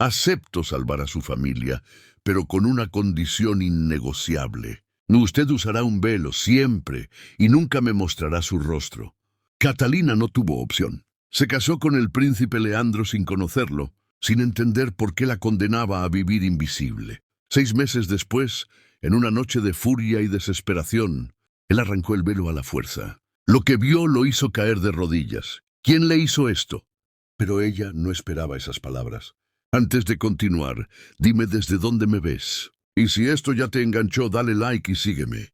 Acepto salvar a su familia, pero con una condición innegociable. Usted usará un velo siempre y nunca me mostrará su rostro. Catalina no tuvo opción. Se casó con el príncipe Leandro sin conocerlo, sin entender por qué la condenaba a vivir invisible. 6 meses después, en una noche de furia y desesperación, él arrancó el velo a la fuerza. Lo que vio lo hizo caer de rodillas. ¿Quién le hizo esto? Pero ella no esperaba esas palabras. Antes de continuar, dime desde dónde me ves. Y si esto ya te enganchó, dale like y sígueme.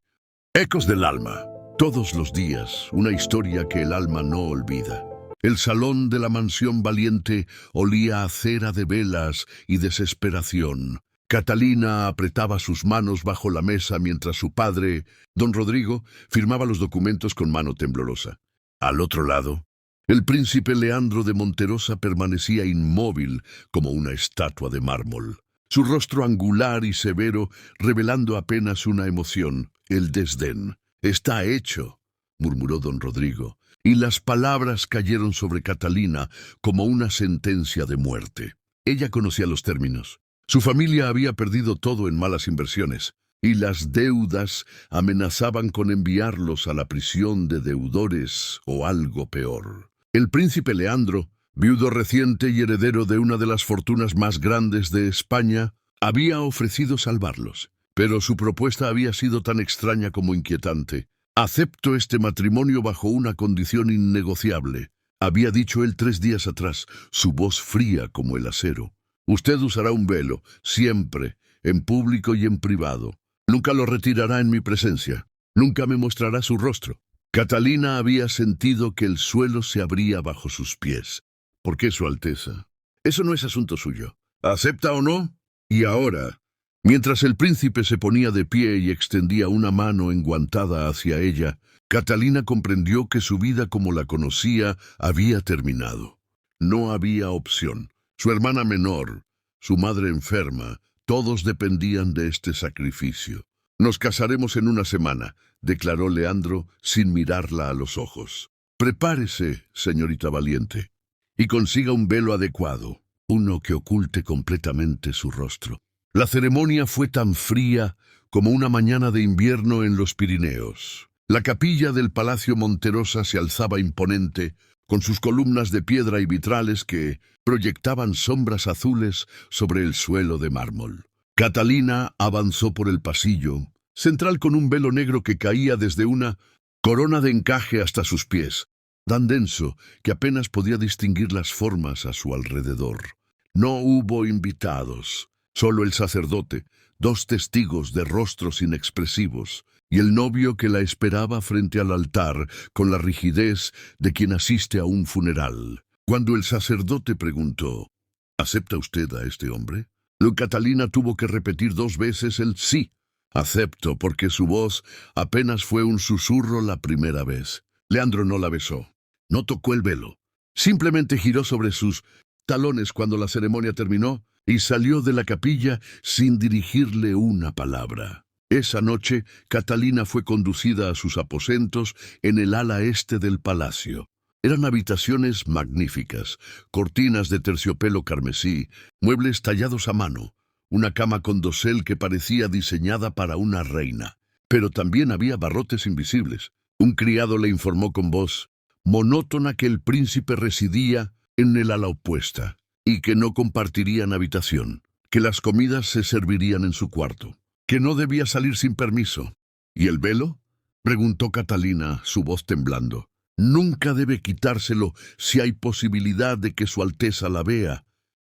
Ecos del alma. Todos los días, una historia que el alma no olvida. El salón de la mansión Valiente olía a cera de velas y desesperación. Catalina apretaba sus manos bajo la mesa mientras su padre, don Rodrigo, firmaba los documentos con mano temblorosa. Al otro lado, el príncipe Leandro de Monterosa permanecía inmóvil como una estatua de mármol. Su rostro angular y severo revelando apenas una emoción, el desdén. «Está hecho», murmuró don Rodrigo, y las palabras cayeron sobre Catalina como una sentencia de muerte. Ella conocía los términos. Su familia había perdido todo en malas inversiones, y las deudas amenazaban con enviarlos a la prisión de deudores o algo peor. El príncipe Leandro, viudo reciente y heredero de una de las fortunas más grandes de España, había ofrecido salvarlos. Pero su propuesta había sido tan extraña como inquietante. «Acepto este matrimonio bajo una condición innegociable», había dicho él 3 días atrás, su voz fría como el acero. «Usted usará un velo, siempre, en público y en privado. Nunca lo retirará en mi presencia. Nunca me mostrará su rostro». Catalina había sentido que el suelo se abría bajo sus pies. «¿Por qué, Su Alteza? Eso no es asunto suyo. ¿Acepta o no?» Y ahora, mientras el príncipe se ponía de pie y extendía una mano enguantada hacia ella, Catalina comprendió que su vida como la conocía había terminado. No había opción. Su hermana menor, su madre enferma, todos dependían de este sacrificio. «Nos casaremos en una semana», declaró Leandro sin mirarla a los ojos. «Prepárese, señorita Valiente, y consiga un velo adecuado, uno que oculte completamente su rostro». La ceremonia fue tan fría como una mañana de invierno en los Pirineos. La capilla del Palacio Monterosa se alzaba imponente, con sus columnas de piedra y vitrales que proyectaban sombras azules sobre el suelo de mármol. Catalina avanzó por el pasillo, central con un velo negro que caía desde una corona de encaje hasta sus pies, tan denso que apenas podía distinguir las formas a su alrededor. No hubo invitados. Solo el sacerdote, 2 testigos de rostros inexpresivos, y el novio que la esperaba frente al altar con la rigidez de quien asiste a un funeral. Cuando el sacerdote preguntó, «¿Acepta usted a este hombre?», Catalina tuvo que repetir 2 veces el sí. «Acepto», porque su voz apenas fue un susurro la primera vez. Leandro no la besó, no tocó el velo. Simplemente giró sobre sus talones cuando la ceremonia terminó y salió de la capilla sin dirigirle una palabra. Esa noche, Catalina fue conducida a sus aposentos en el ala este del palacio. Eran habitaciones magníficas, cortinas de terciopelo carmesí, muebles tallados a mano, una cama con dosel que parecía diseñada para una reina. Pero también había barrotes invisibles. Un criado le informó con voz monótona que el príncipe residía en el ala opuesta y que no compartirían habitación, que las comidas se servirían en su cuarto, que no debía salir sin permiso. «¿Y el velo?», preguntó Catalina, su voz temblando. «Nunca debe quitárselo si hay posibilidad de que Su Alteza la vea»,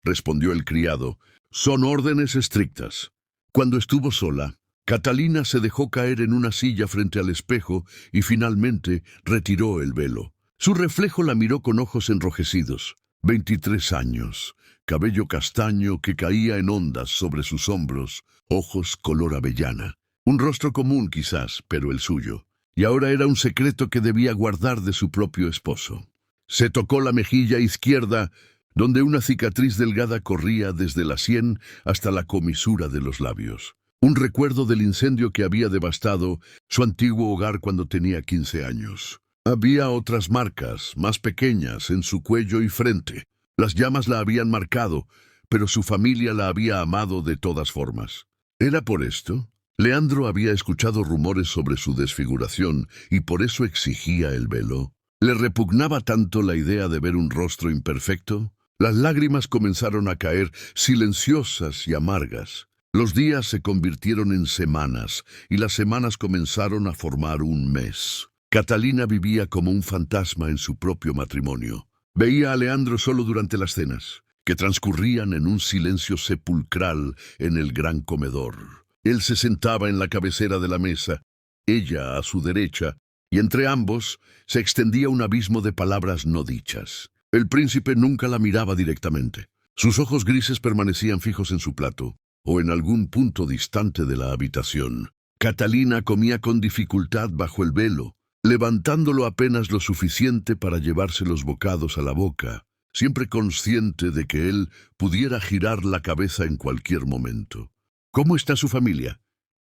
respondió el criado. «Son órdenes estrictas». Cuando estuvo sola, Catalina se dejó caer en una silla frente al espejo y finalmente retiró el velo. Su reflejo la miró con ojos enrojecidos. 23 años, cabello castaño que caía en ondas sobre sus hombros, ojos color avellana. Un rostro común quizás, pero el suyo. Y ahora era un secreto que debía guardar de su propio esposo. Se tocó la mejilla izquierda, donde una cicatriz delgada corría desde la sien hasta la comisura de los labios. Un recuerdo del incendio que había devastado su antiguo hogar cuando tenía 15 años. Había otras marcas, más pequeñas, en su cuello y frente. Las llamas la habían marcado, pero su familia la había amado de todas formas. ¿Era por esto? Leandro había escuchado rumores sobre su desfiguración y por eso exigía el velo. ¿Le repugnaba tanto la idea de ver un rostro imperfecto? Las lágrimas comenzaron a caer, silenciosas y amargas. Los días se convirtieron en semanas, y las semanas comenzaron a formar un mes. Catalina vivía como un fantasma en su propio matrimonio. Veía a Leandro solo durante las cenas, que transcurrían en un silencio sepulcral en el gran comedor. Él se sentaba en la cabecera de la mesa, ella a su derecha, y entre ambos se extendía un abismo de palabras no dichas. El príncipe nunca la miraba directamente. Sus ojos grises permanecían fijos en su plato, o en algún punto distante de la habitación. Catalina comía con dificultad bajo el velo, levantándolo apenas lo suficiente para llevarse los bocados a la boca, siempre consciente de que él pudiera girar la cabeza en cualquier momento. «¿Cómo está su familia?»,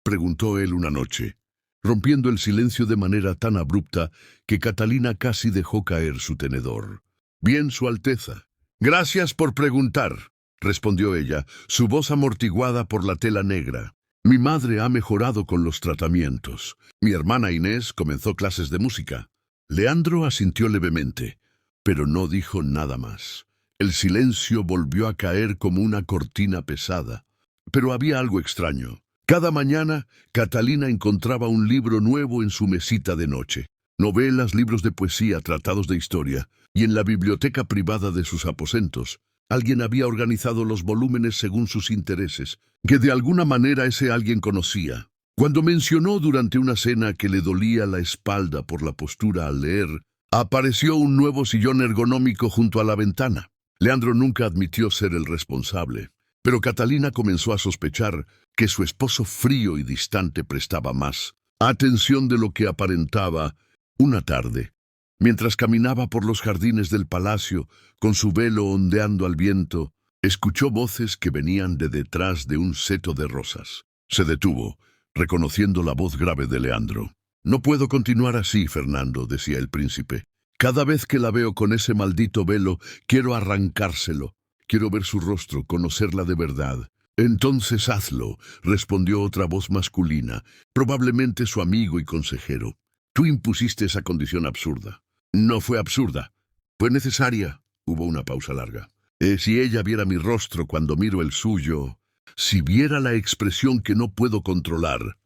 preguntó él una noche, rompiendo el silencio de manera tan abrupta que Catalina casi dejó caer su tenedor. «Bien, Su Alteza». «Gracias por preguntar», respondió ella, su voz amortiguada por la tela negra. «Mi madre ha mejorado con los tratamientos. Mi hermana Inés comenzó clases de música». Leandro asintió levemente, pero no dijo nada más. El silencio volvió a caer como una cortina pesada. Pero había algo extraño. Cada mañana, Catalina encontraba un libro nuevo en su mesita de noche. Novelas, libros de poesía, tratados de historia. Y en la biblioteca privada de sus aposentos, alguien había organizado los volúmenes según sus intereses, que de alguna manera ese alguien conocía. Cuando mencionó durante una cena que le dolía la espalda por la postura al leer, apareció un nuevo sillón ergonómico junto a la ventana. Leandro nunca admitió ser el responsable, pero Catalina comenzó a sospechar que su esposo frío y distante prestaba más atención de lo que aparentaba. Una tarde, mientras caminaba por los jardines del palacio, con su velo ondeando al viento, escuchó voces que venían de detrás de un seto de rosas. Se detuvo, reconociendo la voz grave de Leandro. «No puedo continuar así, Fernando», decía el príncipe. «Cada vez que la veo con ese maldito velo, quiero arrancárselo. Quiero ver su rostro, conocerla de verdad». «Entonces hazlo», respondió otra voz masculina, probablemente su amigo y consejero. «Tú impusiste esa condición absurda». «No fue absurda. Fue necesaria». Hubo una pausa larga. Si ella viera mi rostro cuando miro el suyo, si viera la expresión que no puedo controlar,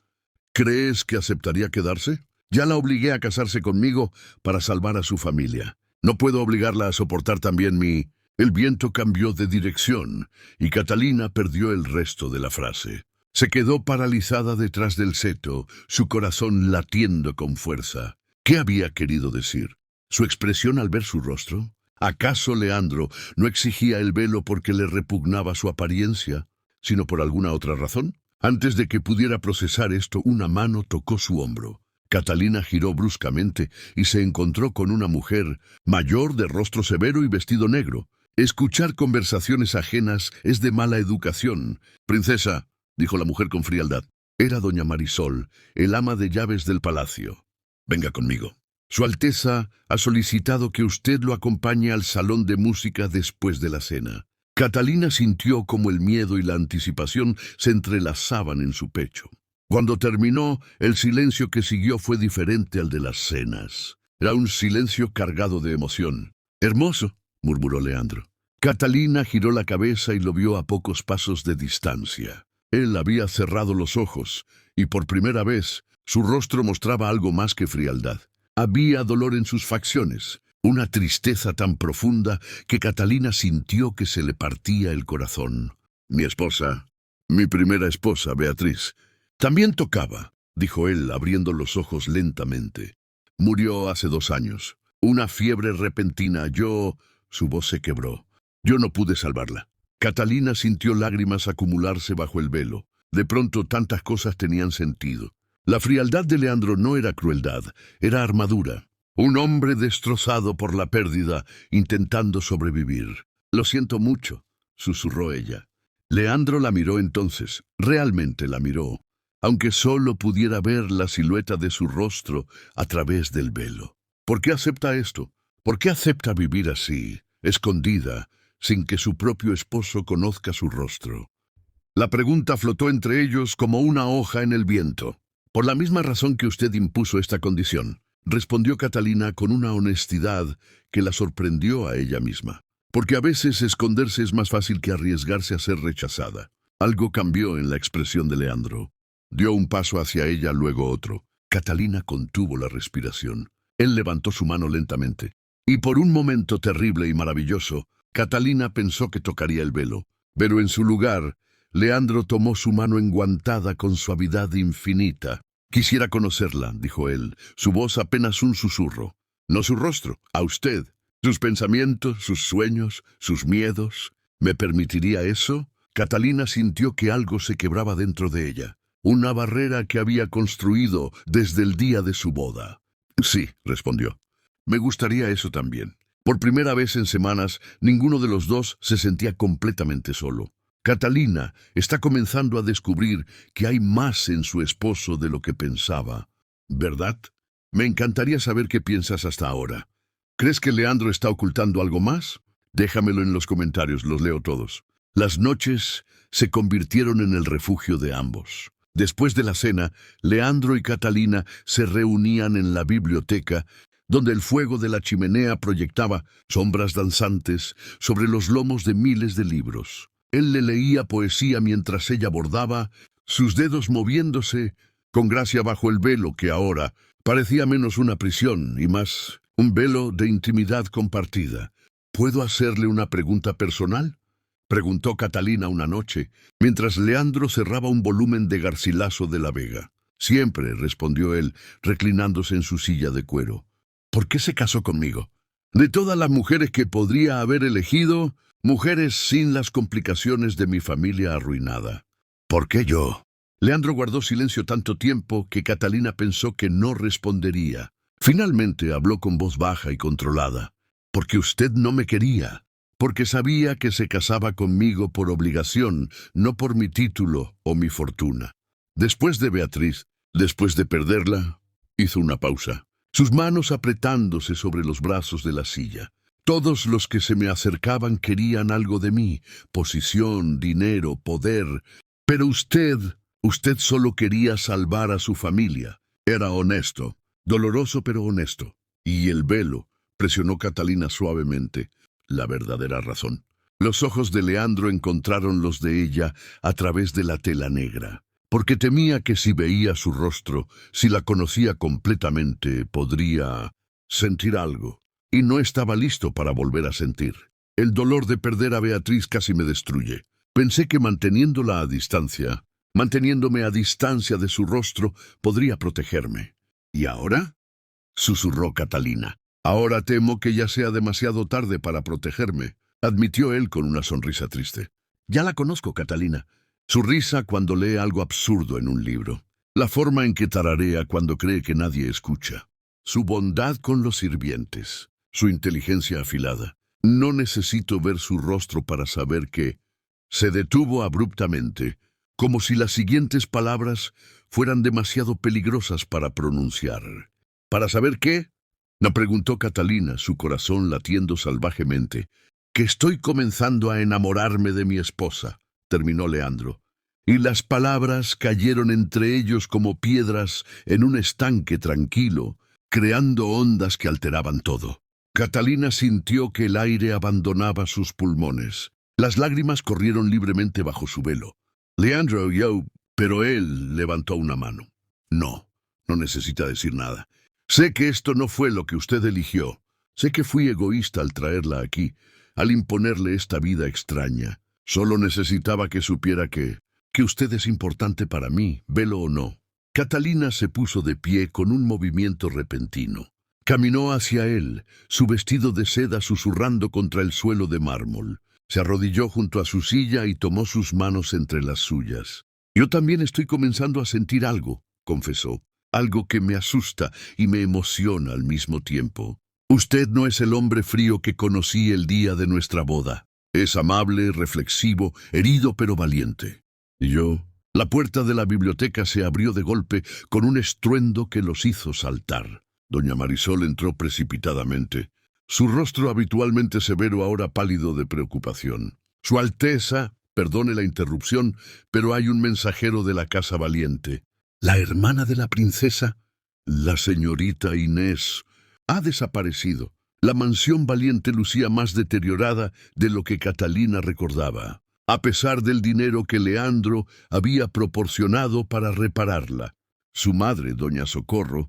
¿crees que aceptaría quedarse? Ya la obligué a casarse conmigo para salvar a su familia. No puedo obligarla a soportar también mi...» El viento cambió de dirección y Catalina perdió el resto de la frase. Se quedó paralizada detrás del seto, su corazón latiendo con fuerza. ¿Qué había querido decir? ¿Su expresión al ver su rostro? ¿Acaso Leandro no exigía el velo porque le repugnaba su apariencia, sino por alguna otra razón? Antes de que pudiera procesar esto, una mano tocó su hombro. Catalina giró bruscamente y se encontró con una mujer mayor, de rostro severo y vestido negro. Escuchar conversaciones ajenas es de mala educación. «Princesa», dijo la mujer con frialdad. Era doña Marisol, el ama de llaves del palacio. «Venga conmigo. Su Alteza ha solicitado que usted lo acompañe al salón de música después de la cena». Catalina sintió como el miedo y la anticipación se entrelazaban en su pecho. Cuando terminó, el silencio que siguió fue diferente al de las cenas. Era un silencio cargado de emoción. «Hermoso», murmuró Leandro. Catalina giró la cabeza y lo vio a pocos pasos de distancia. Él había cerrado los ojos, y por primera vez su rostro mostraba algo más que frialdad. Había dolor en sus facciones, una tristeza tan profunda que Catalina sintió que se le partía el corazón. «Mi esposa, mi primera esposa, Beatriz, también tocaba», dijo él, abriendo los ojos lentamente. «Murió hace 2 años. Una fiebre repentina. Su voz se quebró. «Yo no pude salvarla». Catalina sintió lágrimas acumularse bajo el velo. De pronto tantas cosas tenían sentido. La frialdad de Leandro no era crueldad, era armadura. Un hombre destrozado por la pérdida, intentando sobrevivir. «Lo siento mucho», susurró ella. Leandro la miró entonces, realmente la miró, aunque solo pudiera ver la silueta de su rostro a través del velo. «¿Por qué acepta esto? ¿Por qué acepta vivir así, escondida, sin que su propio esposo conozca su rostro. La pregunta flotó entre ellos como una hoja en el viento. «Por la misma razón que usted impuso esta condición», respondió Catalina con una honestidad que la sorprendió a ella misma. «Porque a veces esconderse es más fácil que arriesgarse a ser rechazada». Algo cambió en la expresión de Leandro. Dio un paso hacia ella, luego otro. Catalina contuvo la respiración. Él levantó su mano lentamente. Y por un momento terrible y maravilloso, Catalina pensó que tocaría el velo. Pero en su lugar, Leandro tomó su mano enguantada con suavidad infinita. «Quisiera conocerla», dijo él, su voz apenas un susurro. «No su rostro, a usted. Sus pensamientos, sus sueños, sus miedos. ¿Me permitiría eso?» Catalina sintió que algo se quebraba dentro de ella. Una barrera que había construido desde el día de su boda. «Sí», respondió. «Me gustaría eso también». Por primera vez en semanas, ninguno de los dos se sentía completamente solo. Catalina está comenzando a descubrir que hay más en su esposo de lo que pensaba. ¿Verdad? Me encantaría saber qué piensas hasta ahora. ¿Crees que Leandro está ocultando algo más? Déjamelo en los comentarios, los leo todos. Las noches se convirtieron en el refugio de ambos. Después de la cena, Leandro y Catalina se reunían en la biblioteca, donde el fuego de la chimenea proyectaba sombras danzantes sobre los lomos de miles de libros. Él le leía poesía mientras ella bordaba, sus dedos moviéndose con gracia bajo el velo que ahora parecía menos una prisión y más un velo de intimidad compartida. «¿Puedo hacerle una pregunta personal?», preguntó Catalina una noche, mientras Leandro cerraba un volumen de Garcilaso de la Vega. «Siempre», respondió él, reclinándose en su silla de cuero. «¿Por qué se casó conmigo? De todas las mujeres que podría haber elegido, mujeres sin las complicaciones de mi familia arruinada. ¿Por qué yo?». Leandro guardó silencio tanto tiempo que Catalina pensó que no respondería. Finalmente habló con voz baja y controlada. «Porque usted no me quería. Porque sabía que se casaba conmigo por obligación, no por mi título o mi fortuna». Después de Beatriz, después de perderla, hizo una pausa, sus manos apretándose sobre los brazos de la silla. «Todos los que se me acercaban querían algo de mí, posición, dinero, poder. Pero usted solo quería salvar a su familia. Era honesto, doloroso pero honesto». «Y el velo», presionó Catalina suavemente, «la verdadera razón». Los ojos de Leandro encontraron los de ella a través de la tela negra. Porque temía que si veía su rostro, si la conocía completamente, podría sentir algo. Y no estaba listo para volver a sentir. «El dolor de perder a Beatriz casi me destruye. Pensé que manteniéndome a distancia de su rostro, podría protegerme». «¿Y ahora?», susurró Catalina. «Ahora temo que ya sea demasiado tarde para protegerme», admitió él con una sonrisa triste. «Ya la conozco, Catalina. Su risa cuando lee algo absurdo en un libro. La forma en que tararea cuando cree que nadie escucha. Su bondad con los sirvientes. Su inteligencia afilada. No necesito ver su rostro para saber que…». Se detuvo abruptamente, como si las siguientes palabras fueran demasiado peligrosas para pronunciar. «¿Para saber qué?», no preguntó Catalina, su corazón latiendo salvajemente. «Que estoy comenzando a enamorarme de mi esposa», terminó Leandro. Y las palabras cayeron entre ellos como piedras en un estanque tranquilo, creando ondas que alteraban todo. Catalina sintió que el aire abandonaba sus pulmones. Las lágrimas corrieron libremente bajo su velo. «Leandro, pero él levantó una mano. No necesita decir nada. Sé que esto no fue lo que usted eligió. Sé que fui egoísta al traerla aquí, al imponerle esta vida extraña. Solo necesitaba que supiera que usted es importante para mí, velo o no». Catalina se puso de pie con un movimiento repentino. Caminó hacia él, su vestido de seda susurrando contra el suelo de mármol. Se arrodilló junto a su silla y tomó sus manos entre las suyas. «Yo también estoy comenzando a sentir algo», confesó. «Algo que me asusta y me emociona al mismo tiempo. Usted no es el hombre frío que conocí el día de nuestra boda. Es amable, reflexivo, herido pero valiente. Y yo…». La puerta de la biblioteca se abrió de golpe con un estruendo que los hizo saltar. Doña Marisol entró precipitadamente. Su rostro habitualmente severo ahora pálido de preocupación. Su Alteza, perdone la interrupción, pero hay un mensajero de la Casa Valiente. La hermana de la princesa, la señorita Inés, ha desaparecido. La mansión Valiente lucía más deteriorada de lo que Catalina recordaba, a pesar del dinero que Leandro había proporcionado para repararla. Su madre, doña Socorro,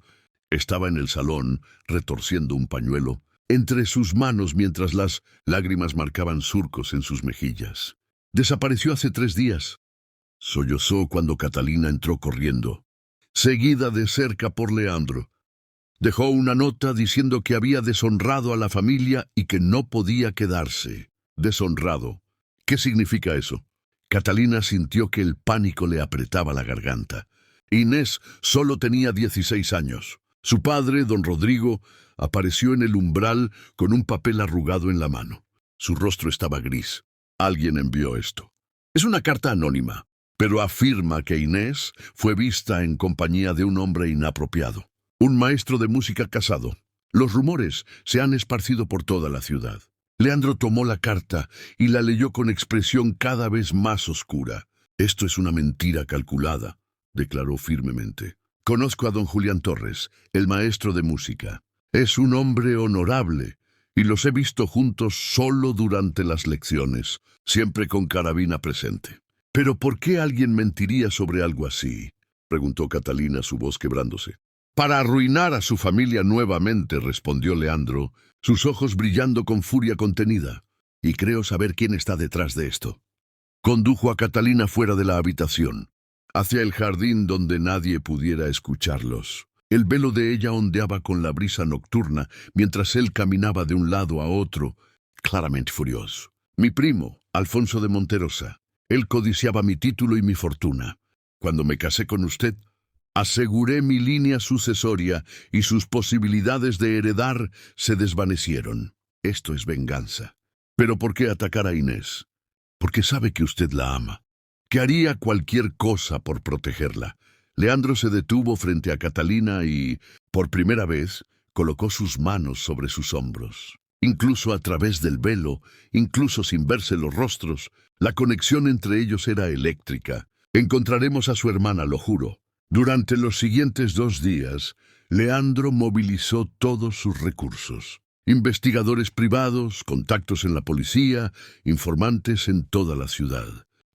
estaba en el salón, retorciendo un pañuelo entre sus manos mientras las lágrimas marcaban surcos en sus mejillas. Desapareció hace 3 días. Sollozó cuando Catalina entró corriendo, seguida de cerca por Leandro. Dejó una nota diciendo que había deshonrado a la familia y que no podía quedarse. Deshonrado. ¿Qué significa eso? Catalina sintió que el pánico le apretaba la garganta. Inés solo tenía 16 años. Su padre, don Rodrigo, apareció en el umbral con un papel arrugado en la mano. Su rostro estaba gris. Alguien envió esto. Es una carta anónima, pero afirma que Inés fue vista en compañía de un hombre inapropiado, un maestro de música casado. Los rumores se han esparcido por toda la ciudad. Leandro tomó la carta y la leyó con expresión cada vez más oscura. Esto es una mentira calculada, declaró firmemente. Conozco a don Julián Torres, el maestro de música. Es un hombre honorable, y los he visto juntos solo durante las lecciones, siempre con carabina presente. ¿Pero por qué alguien mentiría sobre algo así?, preguntó Catalina, su voz quebrándose. Para arruinar a su familia nuevamente, respondió Leandro, sus ojos brillando con furia contenida. Y creo saber quién está detrás de esto. Condujo a Catalina fuera de la habitación, hacia el jardín donde nadie pudiera escucharlos. El velo de ella ondeaba con la brisa nocturna mientras él caminaba de un lado a otro, claramente furioso. Mi primo, Alfonso de Monterosa. Él codiciaba mi título y mi fortuna. Cuando me casé con usted, aseguré mi línea sucesoria y sus posibilidades de heredar se desvanecieron. Esto es venganza. ¿Pero por qué atacar a Inés? Porque sabe que usted la ama, que haría cualquier cosa por protegerla. Leandro se detuvo frente a Catalina y, por primera vez, colocó sus manos sobre sus hombros. Incluso a través del velo, incluso sin verse los rostros, la conexión entre ellos era eléctrica. Encontraremos a su hermana, lo juro. Durante los siguientes 2 días, Leandro movilizó todos sus recursos. Investigadores privados, contactos en la policía, informantes en toda la ciudad.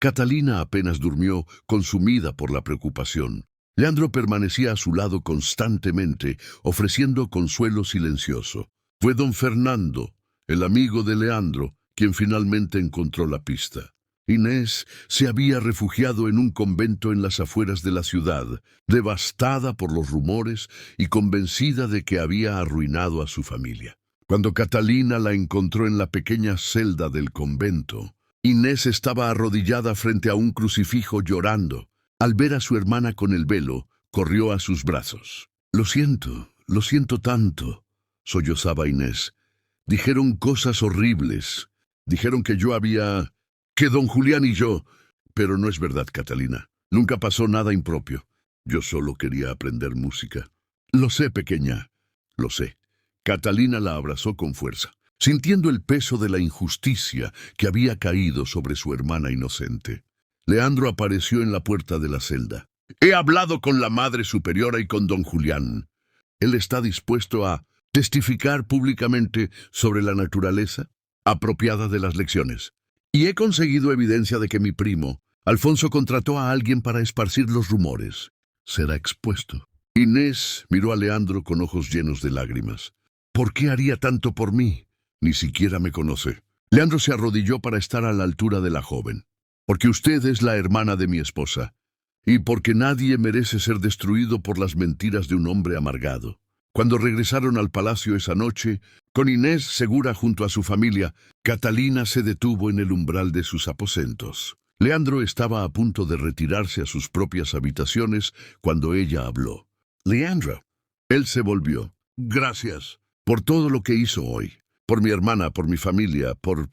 Catalina apenas durmió, consumida por la preocupación. Leandro permanecía a su lado constantemente, ofreciendo consuelo silencioso. Fue don Fernando, el amigo de Leandro, quien finalmente encontró la pista. Inés se había refugiado en un convento en las afueras de la ciudad, devastada por los rumores y convencida de que había arruinado a su familia. Cuando Catalina la encontró en la pequeña celda del convento, Inés estaba arrodillada frente a un crucifijo llorando. Al ver a su hermana con el velo, corrió a sus brazos. Lo siento tanto, sollozaba Inés. Dijeron cosas horribles. Dijeron que que don Julián y yo... Pero no es verdad, Catalina. Nunca pasó nada impropio. Yo solo quería aprender música. Lo sé, pequeña. Lo sé. Catalina la abrazó con fuerza, sintiendo el peso de la injusticia que había caído sobre su hermana inocente. Leandro apareció en la puerta de la celda. He hablado con la Madre Superiora y con don Julián. Él está dispuesto a testificar públicamente sobre la naturaleza apropiada de las lecciones. Y he conseguido evidencia de que mi primo, Alfonso, contrató a alguien para esparcir los rumores. Será expuesto. Inés miró a Leandro con ojos llenos de lágrimas. ¿Por qué haría tanto por mí? Ni siquiera me conoce. Leandro se arrodilló para estar a la altura de la joven. Porque usted es la hermana de mi esposa, y porque nadie merece ser destruido por las mentiras de un hombre amargado. Cuando regresaron al palacio esa noche, con Inés segura junto a su familia, Catalina se detuvo en el umbral de sus aposentos. Leandro estaba a punto de retirarse a sus propias habitaciones cuando ella habló. Leandro. Él se volvió. Gracias por todo lo que hizo hoy. Por mi hermana, por mi familia, por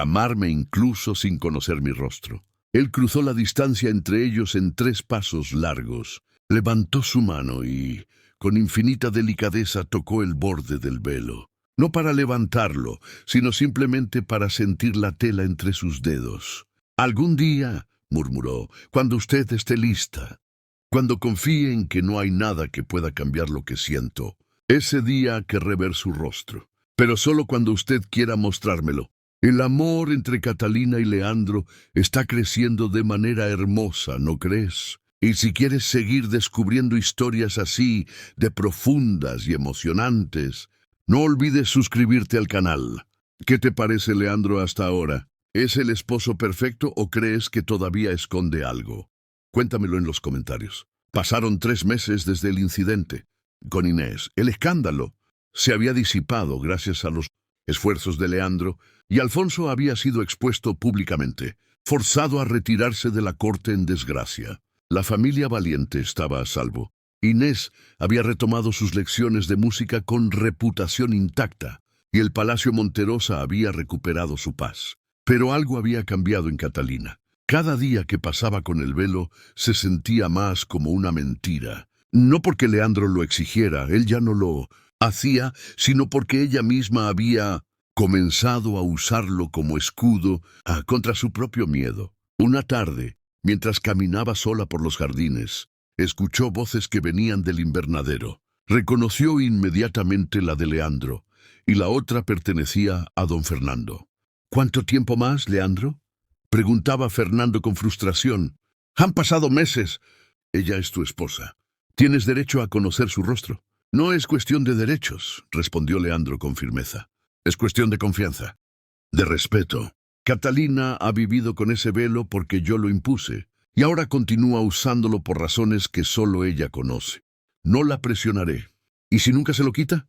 amarme incluso sin conocer mi rostro. Él cruzó la distancia entre ellos en 3 pasos largos. Levantó su mano y, con infinita delicadeza, tocó el borde del velo. no para levantarlo, sino simplemente para sentir la tela entre sus dedos. Algún día, murmuró, cuando usted esté lista, cuando confíe en que no hay nada que pueda cambiar lo que siento, ese día querré ver su rostro, pero solo cuando usted quiera mostrármelo. El amor entre Catalina y Leandro está creciendo de manera hermosa, ¿no crees? Y si quieres seguir descubriendo historias así, de profundas y emocionantes, no olvides suscribirte al canal. ¿Qué te parece, Leandro, hasta ahora? ¿Es el esposo perfecto o crees que todavía esconde algo? Cuéntamelo en los comentarios. Pasaron 3 meses desde el incidente con Inés. El escándalo se había disipado gracias a los esfuerzos de Leandro, y Alfonso había sido expuesto públicamente, forzado a retirarse de la corte en desgracia. La familia Valiente estaba a salvo. Inés había retomado sus lecciones de música con reputación intacta, y el Palacio Monterosa había recuperado su paz. Pero algo había cambiado en Catalina. Cada día que pasaba con el velo se sentía más como una mentira. No porque Leandro lo exigiera, él ya no lo hacía, sino porque ella misma había comenzado a usarlo como escudo contra su propio miedo. Una tarde, mientras caminaba sola por los jardines, escuchó voces que venían del invernadero. Reconoció inmediatamente la de Leandro, y la otra pertenecía a don Fernando. ¿Cuánto tiempo más, Leandro?, preguntaba Fernando con frustración. Han pasado meses. Ella es tu esposa. Tienes derecho a conocer su rostro. No es cuestión de derechos, respondió Leandro con firmeza. Es cuestión de confianza, de respeto. Catalina ha vivido con ese velo porque yo lo impuse, y ahora continúa usándolo por razones que solo ella conoce. No la presionaré. ¿Y si nunca se lo quita?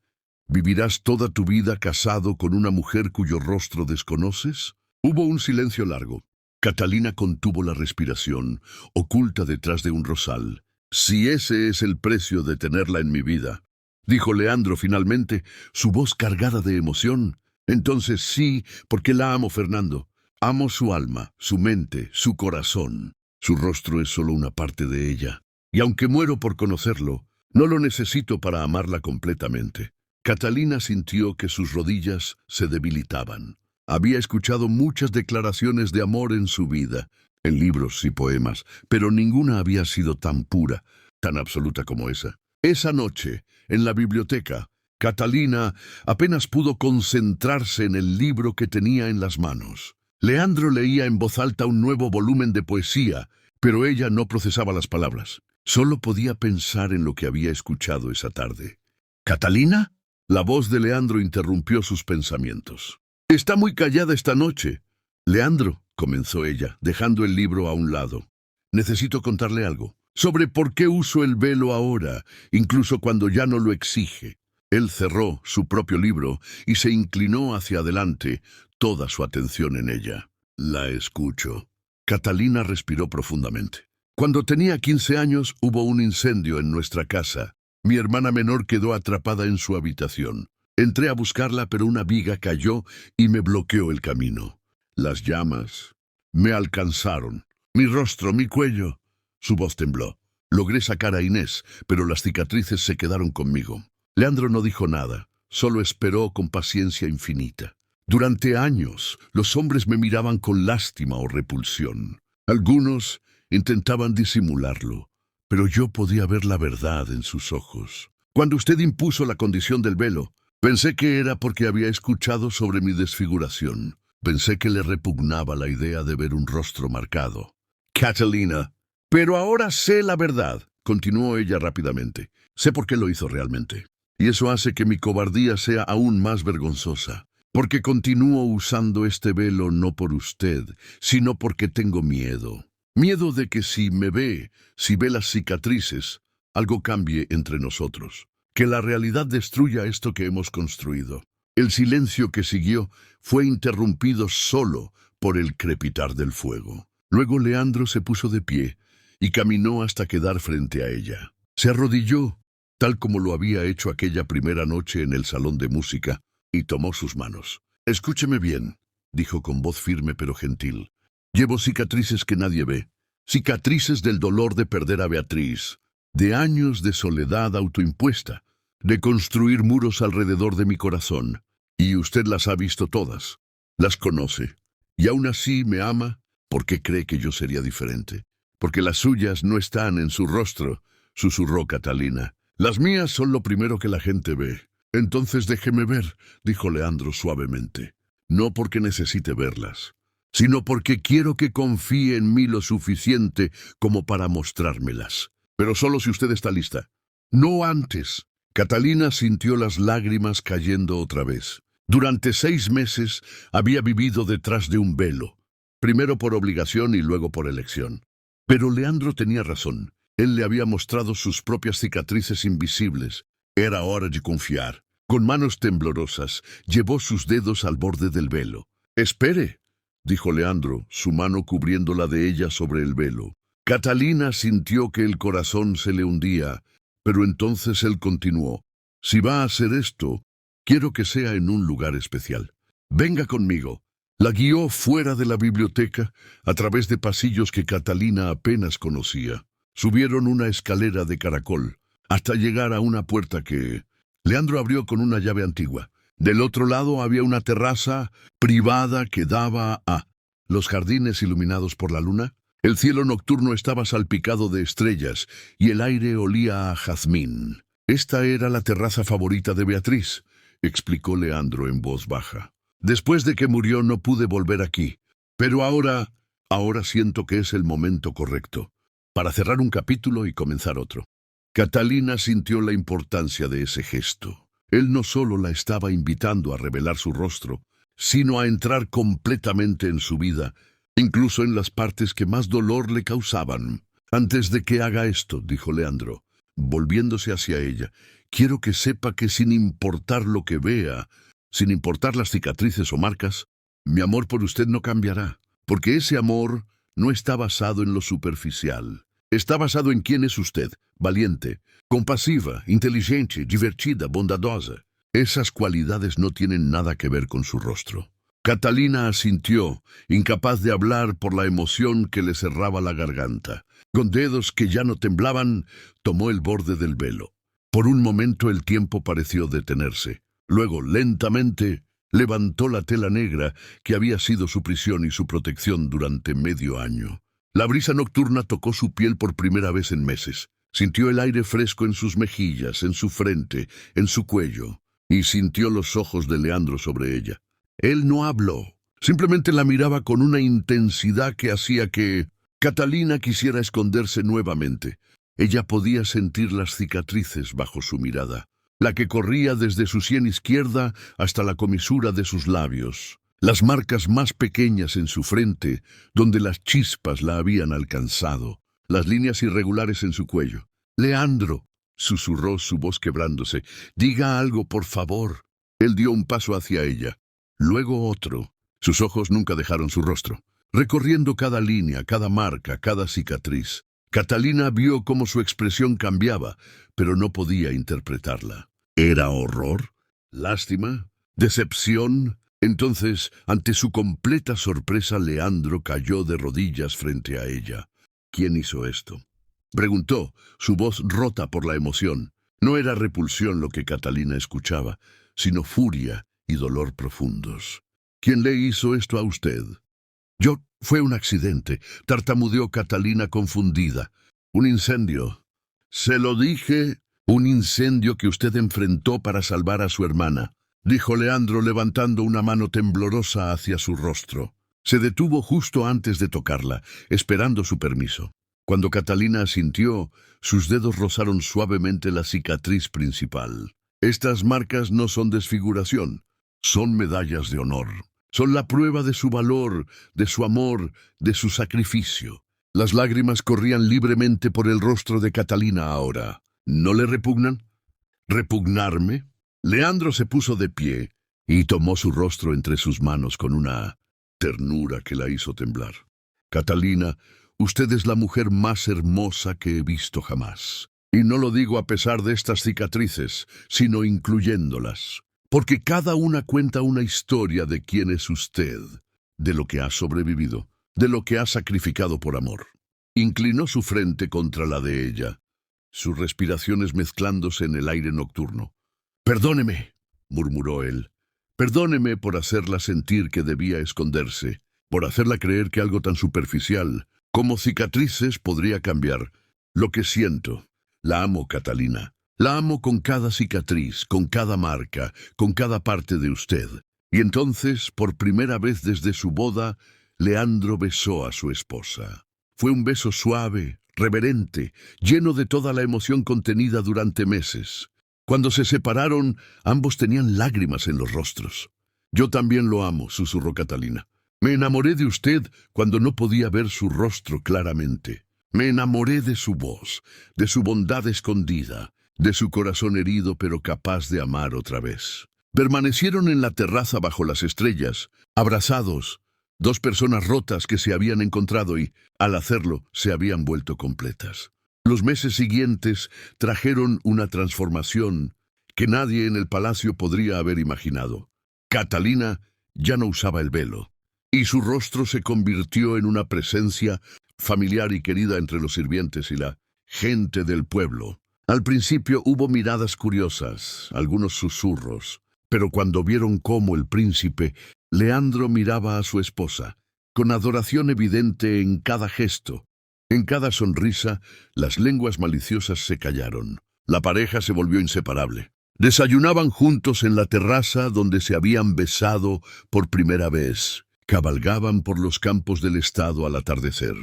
¿Vivirás toda tu vida casado con una mujer cuyo rostro desconoces? Hubo un silencio largo. Catalina contuvo la respiración, oculta detrás de un rosal. Si ese es el precio de tenerla en mi vida, dijo Leandro finalmente, su voz cargada de emoción. Entonces sí, porque la amo, Fernando. Amo su alma, su mente, su corazón. Su rostro es solo una parte de ella. Y aunque muero por conocerlo, no lo necesito para amarla completamente. Catalina sintió que sus rodillas se debilitaban. Había escuchado muchas declaraciones de amor en su vida, en libros y poemas, pero ninguna había sido tan pura, tan absoluta como esa. Esa noche, en la biblioteca, Catalina apenas pudo concentrarse en el libro que tenía en las manos. Leandro leía en voz alta un nuevo volumen de poesía, pero ella no procesaba las palabras. Solo podía pensar en lo que había escuchado esa tarde. ¿Catalina? La voz de Leandro interrumpió sus pensamientos. Está muy callada esta noche. Leandro, comenzó ella, dejando el libro a un lado. Necesito contarle algo. Sobre por qué uso el velo ahora, incluso cuando ya no lo exige. Él cerró su propio libro y se inclinó hacia adelante, toda su atención en ella. La escucho. Catalina respiró profundamente. Cuando tenía 15 años hubo un incendio en nuestra casa. Mi hermana menor quedó atrapada en su habitación. Entré a buscarla, pero una viga cayó y me bloqueó el camino. Las llamas me alcanzaron. Mi rostro, mi cuello. Su voz tembló. Logré sacar a Inés, pero las cicatrices se quedaron conmigo. Leandro no dijo nada, solo esperó con paciencia infinita. Durante años, los hombres me miraban con lástima o repulsión. Algunos intentaban disimularlo, pero yo podía ver la verdad en sus ojos. Cuando usted impuso la condición del velo, pensé que era porque había escuchado sobre mi desfiguración. Pensé que le repugnaba la idea de ver un rostro marcado. Catalina. Pero ahora sé la verdad, continuó ella rápidamente. Sé por qué lo hizo realmente. Y eso hace que mi cobardía sea aún más vergonzosa. Porque continúo usando este velo no por usted, sino porque tengo miedo. Miedo de que si me ve, si ve las cicatrices, algo cambie entre nosotros. Que la realidad destruya esto que hemos construido. El silencio que siguió fue interrumpido solo por el crepitar del fuego. Luego Leandro se puso de pie y caminó hasta quedar frente a ella. Se arrodilló, tal como lo había hecho aquella primera noche en el salón de música, y tomó sus manos. Escúcheme bien, dijo con voz firme pero gentil. Llevo cicatrices que nadie ve. Cicatrices del dolor de perder a Beatriz, de años de soledad autoimpuesta, de construir muros alrededor de mi corazón. Y usted las ha visto todas, las conoce, y aún así me ama. ¿Por qué cree que yo sería diferente? Porque las suyas no están en su rostro, susurró Catalina. Las mías son lo primero que la gente ve. Entonces déjeme ver, dijo Leandro suavemente. No porque necesite verlas, sino porque quiero que confíe en mí lo suficiente como para mostrármelas. Pero solo si usted está lista. No antes. Catalina sintió las lágrimas cayendo otra vez. Durante 6 meses había vivido detrás de un velo, primero por obligación y luego por elección. Pero Leandro tenía razón. Él le había mostrado sus propias cicatrices invisibles. Era hora de confiar. Con manos temblorosas, llevó sus dedos al borde del velo. «Espere», dijo Leandro, su mano cubriendo la de ella sobre el velo. Catalina sintió que el corazón se le hundía, pero entonces él continuó. «Si va a hacer esto, quiero que sea en un lugar especial. Venga conmigo». La guió fuera de la biblioteca, a través de pasillos que Catalina apenas conocía. Subieron una escalera de caracol, hasta llegar a una puerta que Leandro abrió con una llave antigua. Del otro lado había una terraza privada que daba a los jardines iluminados por la luna. El cielo nocturno estaba salpicado de estrellas y el aire olía a jazmín. «Esta era la terraza favorita de Beatriz», explicó Leandro en voz baja. «Después de que murió no pude volver aquí, pero ahora siento que es el momento correcto, para cerrar un capítulo y comenzar otro». Catalina sintió la importancia de ese gesto. Él no solo la estaba invitando a revelar su rostro, sino a entrar completamente en su vida, incluso en las partes que más dolor le causaban. «Antes de que haga esto», dijo Leandro, volviéndose hacia ella, «quiero que sepa que sin importar lo que vea, sin importar las cicatrices o marcas, mi amor por usted no cambiará, porque ese amor no está basado en lo superficial. Está basado en quién es usted, valiente, compasiva, inteligente, divertida, bondadosa. Esas cualidades no tienen nada que ver con su rostro». Catalina asintió, incapaz de hablar por la emoción que le cerraba la garganta. Con dedos que ya no temblaban, tomó el borde del velo. Por un momento el tiempo pareció detenerse. Luego, lentamente, levantó la tela negra que había sido su prisión y su protección durante medio año. La brisa nocturna tocó su piel por primera vez en meses. Sintió el aire fresco en sus mejillas, en su frente, en su cuello, y sintió los ojos de Leandro sobre ella. Él no habló, simplemente la miraba con una intensidad que hacía que Catalina quisiera esconderse nuevamente. Ella podía sentir las cicatrices bajo su mirada, la que corría desde su sien izquierda hasta la comisura de sus labios, las marcas más pequeñas en su frente, donde las chispas la habían alcanzado, las líneas irregulares en su cuello. «Leandro», susurró su voz quebrándose, «diga algo, por favor». Él dio un paso hacia ella, luego otro. Sus ojos nunca dejaron su rostro, recorriendo cada línea, cada marca, cada cicatriz. Catalina vio cómo su expresión cambiaba, pero no podía interpretarla. ¿Era horror? ¿Lástima? ¿Decepción? Entonces, ante su completa sorpresa, Leandro cayó de rodillas frente a ella. «¿Quién hizo esto?», preguntó, su voz rota por la emoción. No era repulsión lo que Catalina escuchaba, sino furia y dolor profundos. «¿Quién le hizo esto a usted?». «Yo, fue un accidente», tartamudeó Catalina confundida. «Un incendio». «Se lo dije, un incendio que usted enfrentó para salvar a su hermana», dijo Leandro levantando una mano temblorosa hacia su rostro. Se detuvo justo antes de tocarla, esperando su permiso. Cuando Catalina asintió, sus dedos rozaron suavemente la cicatriz principal. «Estas marcas no son desfiguración, son medallas de honor. Son la prueba de su valor, de su amor, de su sacrificio». Las lágrimas corrían libremente por el rostro de Catalina ahora. «¿No le repugnan?». «¿Repugnarme?». Leandro se puso de pie y tomó su rostro entre sus manos con una ternura que la hizo temblar. «Catalina, usted es la mujer más hermosa que he visto jamás. Y no lo digo a pesar de estas cicatrices, sino incluyéndolas. Porque cada una cuenta una historia de quién es usted, de lo que ha sobrevivido, de lo que ha sacrificado por amor». Inclinó su frente contra la de ella, sus respiraciones mezclándose en el aire nocturno. «Perdóneme», murmuró él, Perdóneme por hacerla sentir que debía esconderse, por hacerla creer que algo tan superficial como cicatrices podría cambiar lo que siento. La amo, Catalina. La amo con cada cicatriz, con cada marca, con cada parte de usted. Y entonces, por primera vez desde su boda, Leandro besó a su esposa. Fue un beso suave, reverente, lleno de toda la emoción contenida durante meses. Cuando se separaron, ambos tenían lágrimas en los rostros. Yo también lo amo, susurró Catalina. Me enamoré de usted cuando no podía ver su rostro claramente. Me enamoré de su voz, de su bondad escondida, de su corazón herido pero capaz de amar otra vez. Permanecieron en la terraza bajo las estrellas, abrazados, dos personas rotas que se habían encontrado y, al hacerlo, se habían vuelto completas. Los meses siguientes trajeron una transformación que nadie en el palacio podría haber imaginado. Catalina ya no usaba el velo, y su rostro se convirtió en una presencia familiar y querida entre los sirvientes y la gente del pueblo. Al principio hubo miradas curiosas, algunos susurros, pero cuando vieron cómo el príncipe Leandro miraba a su esposa, con adoración evidente en cada gesto, en cada sonrisa, las lenguas maliciosas se callaron. La pareja se volvió inseparable. Desayunaban juntos en la terraza donde se habían besado por primera vez. Cabalgaban por los campos del estado al atardecer.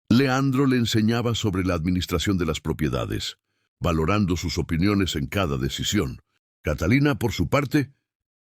Leandro le enseñaba sobre la administración de las propiedades, valorando sus opiniones en cada decisión. Catalina, por su parte,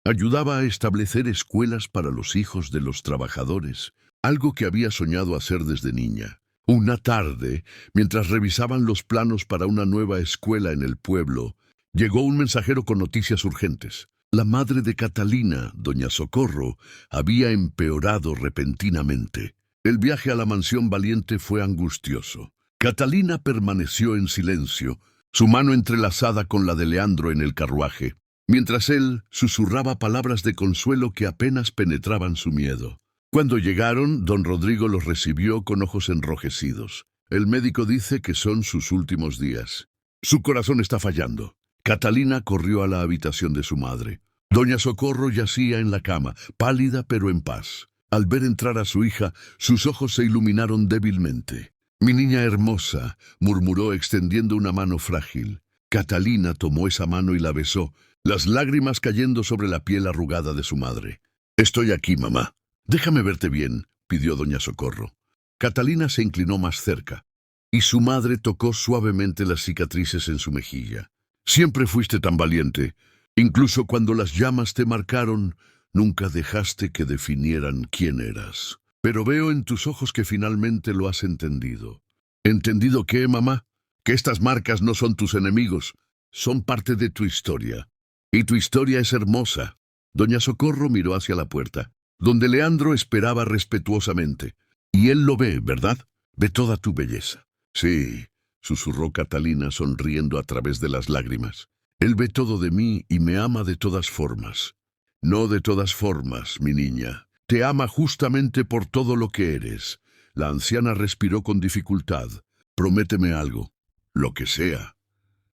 ayudaba a establecer escuelas para los hijos de los trabajadores, algo que había soñado hacer desde niña. Una tarde, mientras revisaban los planos para una nueva escuela en el pueblo, llegó un mensajero con noticias urgentes. La madre de Catalina, doña Socorro, había empeorado repentinamente. El viaje a la mansión Valiente fue angustioso. Catalina permaneció en silencio, su mano entrelazada con la de Leandro en el carruaje, mientras él susurraba palabras de consuelo que apenas penetraban su miedo. Cuando llegaron, don Rodrigo los recibió con ojos enrojecidos. El médico dice que son sus últimos días. Su corazón está fallando. Catalina corrió a la habitación de su madre. Doña Socorro yacía en la cama, pálida pero en paz. Al ver entrar a su hija, sus ojos se iluminaron débilmente. «Mi niña hermosa», murmuró extendiendo una mano frágil. Catalina tomó esa mano y la besó, las lágrimas cayendo sobre la piel arrugada de su madre. «Estoy aquí, mamá. Déjame verte bien», pidió doña Socorro. Catalina se inclinó más cerca, y su madre tocó suavemente las cicatrices en su mejilla. «Siempre fuiste tan valiente. Incluso cuando las llamas te marcaron, nunca dejaste que definieran quién eras. Pero veo en tus ojos que finalmente lo has entendido». «¿Entendido qué, mamá? Que estas marcas no son tus enemigos, son parte de tu historia. Y tu historia es hermosa». Doña Socorro miró hacia la puerta, donde Leandro esperaba respetuosamente. «Y él lo ve, ¿verdad? Ve toda tu belleza». «Sí», susurró Catalina sonriendo a través de las lágrimas. «Él ve todo de mí y me ama de todas formas». «No de todas formas, mi niña. Te ama justamente por todo lo que eres». La anciana respiró con dificultad. «Prométeme algo, lo que sea.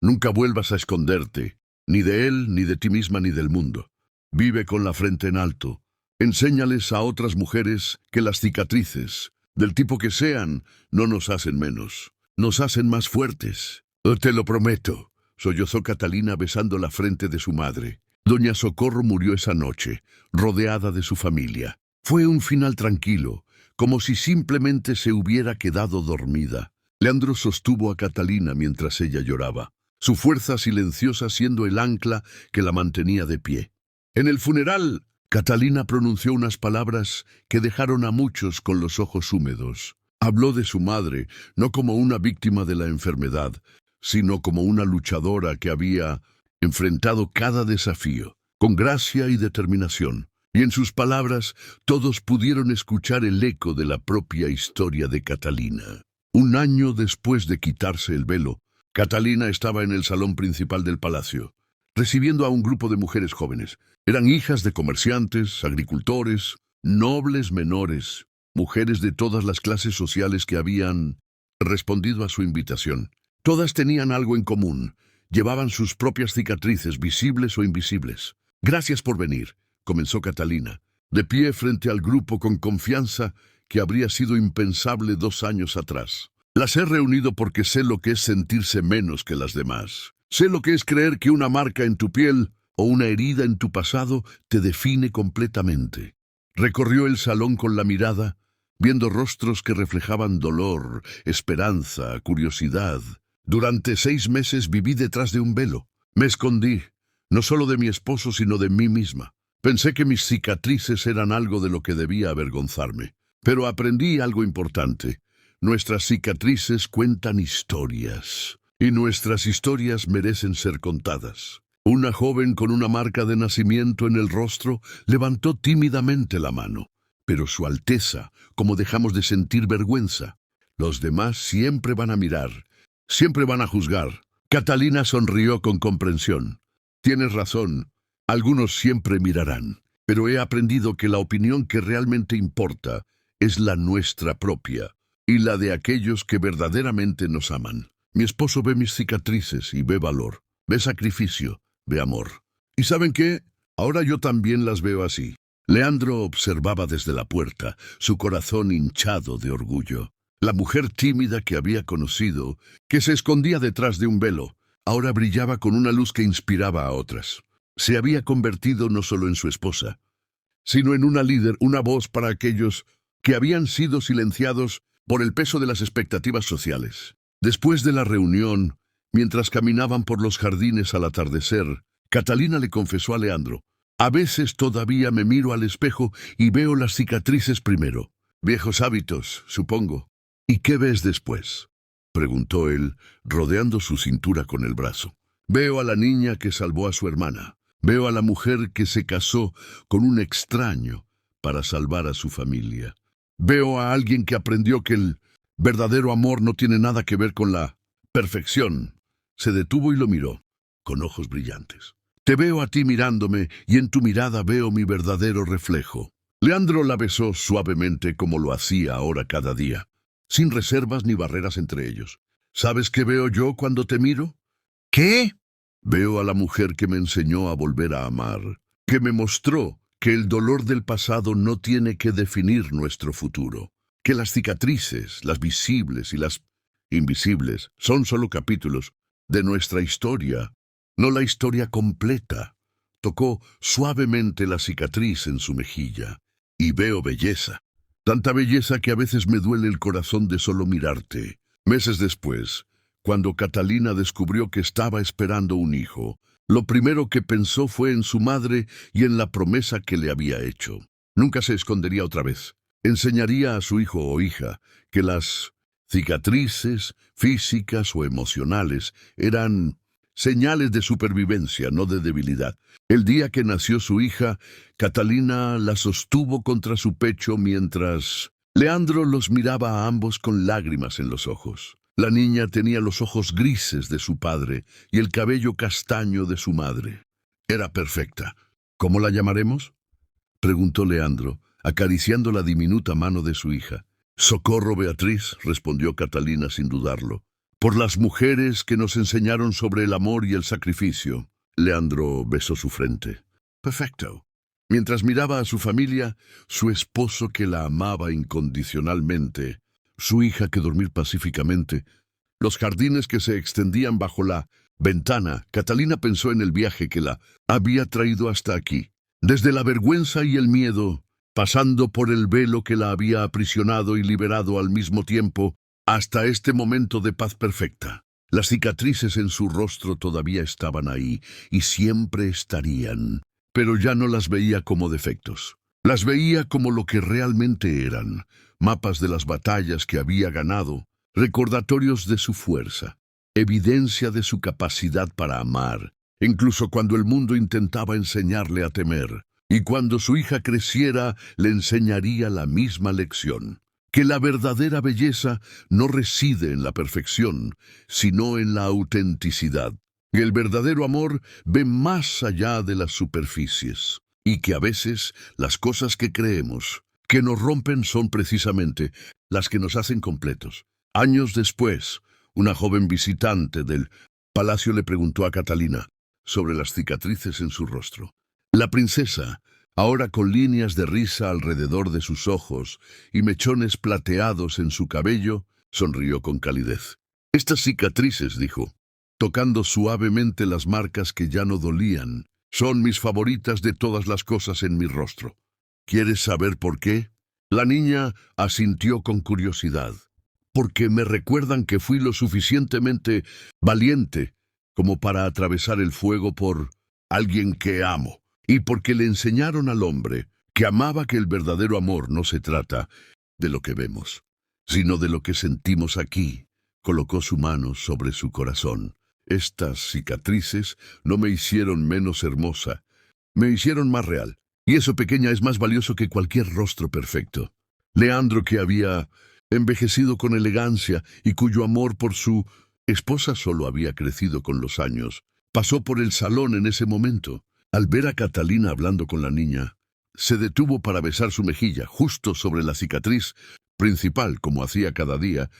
Nunca vuelvas a esconderte, ni de él, ni de ti misma, ni del mundo. Vive con la frente en alto. Enséñales a otras mujeres que las cicatrices, del tipo que sean, no nos hacen menos. Nos hacen más fuertes». «Te lo prometo», sollozó Catalina besando la frente de su madre. Doña Socorro murió esa noche, rodeada de su familia. Fue un final tranquilo, como si simplemente se hubiera quedado dormida. Leandro sostuvo a Catalina mientras ella lloraba, su fuerza silenciosa siendo el ancla que la mantenía de pie. En el funeral, Catalina pronunció unas palabras que dejaron a muchos con los ojos húmedos. Habló de su madre, no como una víctima de la enfermedad, sino como una luchadora que había enfrentado cada desafío, con gracia y determinación. Y en sus palabras todos pudieron escuchar el eco de la propia historia de Catalina. Un año después de quitarse el velo, Catalina estaba en el salón principal del palacio, recibiendo a un grupo de mujeres jóvenes. Eran hijas de comerciantes, agricultores, nobles menores, mujeres de todas las clases sociales que habían respondido a su invitación. Todas tenían algo en común. Llevaban sus propias cicatrices, visibles o invisibles. «Gracias por venir», comenzó Catalina, de pie frente al grupo con confianza que habría sido impensable 2 años atrás. Las he reunido porque sé lo que es sentirse menos que las demás. Sé lo que es creer que una marca en tu piel o una herida en tu pasado te define completamente. Recorrió el salón con la mirada, viendo rostros que reflejaban dolor, esperanza, curiosidad. Durante 6 meses viví detrás de un velo. Me escondí, no solo de mi esposo, sino de mí misma. Pensé que mis cicatrices eran algo de lo que debía avergonzarme. Pero aprendí algo importante. Nuestras cicatrices cuentan historias, y nuestras historias merecen ser contadas. Una joven con una marca de nacimiento en el rostro levantó tímidamente la mano. Pero Su Alteza, ¿cómo dejamos de sentir vergüenza? Los demás siempre van a mirar, siempre van a juzgar. Catalina sonrió con comprensión. Tienes razón, algunos siempre mirarán, pero he aprendido que la opinión que realmente importa es la nuestra propia y la de aquellos que verdaderamente nos aman. Mi esposo ve mis cicatrices y ve valor, ve sacrificio, ve amor. ¿Y saben qué? Ahora yo también las veo así. Leandro observaba desde la puerta, su corazón hinchado de orgullo. La mujer tímida que había conocido, que se escondía detrás de un velo, ahora brillaba con una luz que inspiraba a otras. Se había convertido no solo en su esposa, sino en una líder, una voz para aquellos que habían sido silenciados por el peso de las expectativas sociales. Después de la reunión, mientras caminaban por los jardines al atardecer, Catalina le confesó a Leandro: a veces todavía me miro al espejo y veo las cicatrices primero. Viejos hábitos, supongo. ¿Y qué ves después?, preguntó él, rodeando su cintura con el brazo. Veo a la niña que salvó a su hermana. Veo a la mujer que se casó con un extraño para salvar a su familia. Veo a alguien que aprendió que el verdadero amor no tiene nada que ver con la perfección. Se detuvo y lo miró, con ojos brillantes. Te veo a ti mirándome y en tu mirada veo mi verdadero reflejo. Leandro la besó suavemente como lo hacía ahora cada día, sin reservas ni barreras entre ellos. ¿Sabes qué veo yo cuando te miro? ¿Qué? Veo a la mujer que me enseñó a volver a amar, que me mostró que el dolor del pasado no tiene que definir nuestro futuro, que las cicatrices, las visibles y las invisibles, son solo capítulos de nuestra historia, no la historia completa. Tocó suavemente la cicatriz en su mejilla, y veo belleza. Tanta belleza que a veces me duele el corazón de solo mirarte. Meses después, cuando Catalina descubrió que estaba esperando un hijo, lo primero que pensó fue en su madre y en la promesa que le había hecho. Nunca se escondería otra vez. Enseñaría a su hijo o hija que las cicatrices físicas o emocionales eran señales de supervivencia, no de debilidad. El día que nació su hija, Catalina la sostuvo contra su pecho mientras Leandro los miraba a ambos con lágrimas en los ojos. La niña tenía los ojos grises de su padre y el cabello castaño de su madre. Era perfecta. ¿Cómo la llamaremos?, preguntó Leandro, acariciando la diminuta mano de su hija. Socorro Beatriz, respondió Catalina sin dudarlo. Por las mujeres que nos enseñaron sobre el amor y el sacrificio. Leandro besó su frente. Perfecto. Mientras miraba a su familia, su esposo que la amaba incondicionalmente, su hija que dormir pacíficamente, los jardines que se extendían bajo la ventana, Catalina pensó en el viaje que la había traído hasta aquí. Desde la vergüenza y el miedo, pasando por el velo que la había aprisionado y liberado al mismo tiempo, hasta este momento de paz perfecta. Las cicatrices en su rostro todavía estaban ahí y siempre estarían, pero ya no las veía como defectos. Las veía como lo que realmente eran, mapas de las batallas que había ganado, recordatorios de su fuerza, evidencia de su capacidad para amar, incluso cuando el mundo intentaba enseñarle a temer, y cuando su hija creciera le enseñaría la misma lección, que la verdadera belleza no reside en la perfección, sino en la autenticidad. Que el verdadero amor ve más allá de las superficies, y que a veces las cosas que creemos que nos rompen son precisamente las que nos hacen completos. Años después, una joven visitante del palacio le preguntó a Catalina sobre las cicatrices en su rostro. La princesa, ahora con líneas de risa alrededor de sus ojos y mechones plateados en su cabello, sonrió con calidez. Estas cicatrices, dijo, tocando suavemente las marcas que ya no dolían, son mis favoritas de todas las cosas en mi rostro. ¿Quieres saber por qué? La niña asintió con curiosidad. Porque me recuerdan que fui lo suficientemente valiente como para atravesar el fuego por alguien que amo, y porque le enseñaron al hombre que amaba que el verdadero amor no se trata de lo que vemos, sino de lo que sentimos aquí. Colocó su mano sobre su corazón. Estas cicatrices no me hicieron menos hermosa, me hicieron más real. Y eso, pequeña, es más valioso que cualquier rostro perfecto. Leandro, que había envejecido con elegancia y cuyo amor por su esposa solo había crecido con los años, pasó por el salón en ese momento. Al ver a Catalina hablando con la niña, se detuvo para besar su mejilla, justo sobre la cicatriz principal, como hacía cada día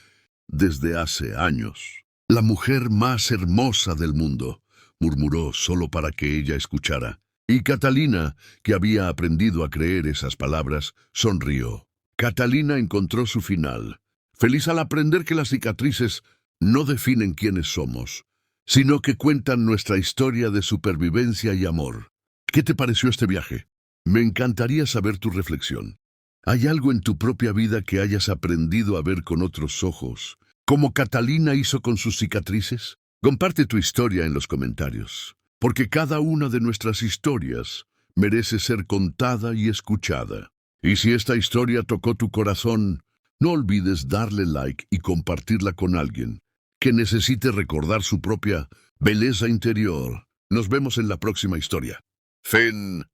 desde hace años. La mujer más hermosa del mundo, murmuró solo para que ella escuchara. Y Catalina, que había aprendido a creer esas palabras, sonrió. Catalina encontró su final, feliz al aprender que las cicatrices no definen quiénes somos, sino que cuentan nuestra historia de supervivencia y amor. ¿Qué te pareció este viaje? Me encantaría saber tu reflexión. ¿Hay algo en tu propia vida que hayas aprendido a ver con otros ojos, como Catalina hizo con sus cicatrices? Comparte tu historia en los comentarios, porque cada una de nuestras historias merece ser contada y escuchada. Y si esta historia tocó tu corazón, no olvides darle like y compartirla con alguien que necesite recordar su propia belleza interior. Nos vemos en la próxima historia. Fin.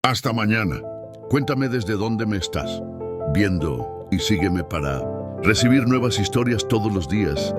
Hasta mañana. Cuéntame desde dónde me estás viendo y sígueme para recibir nuevas historias todos los días.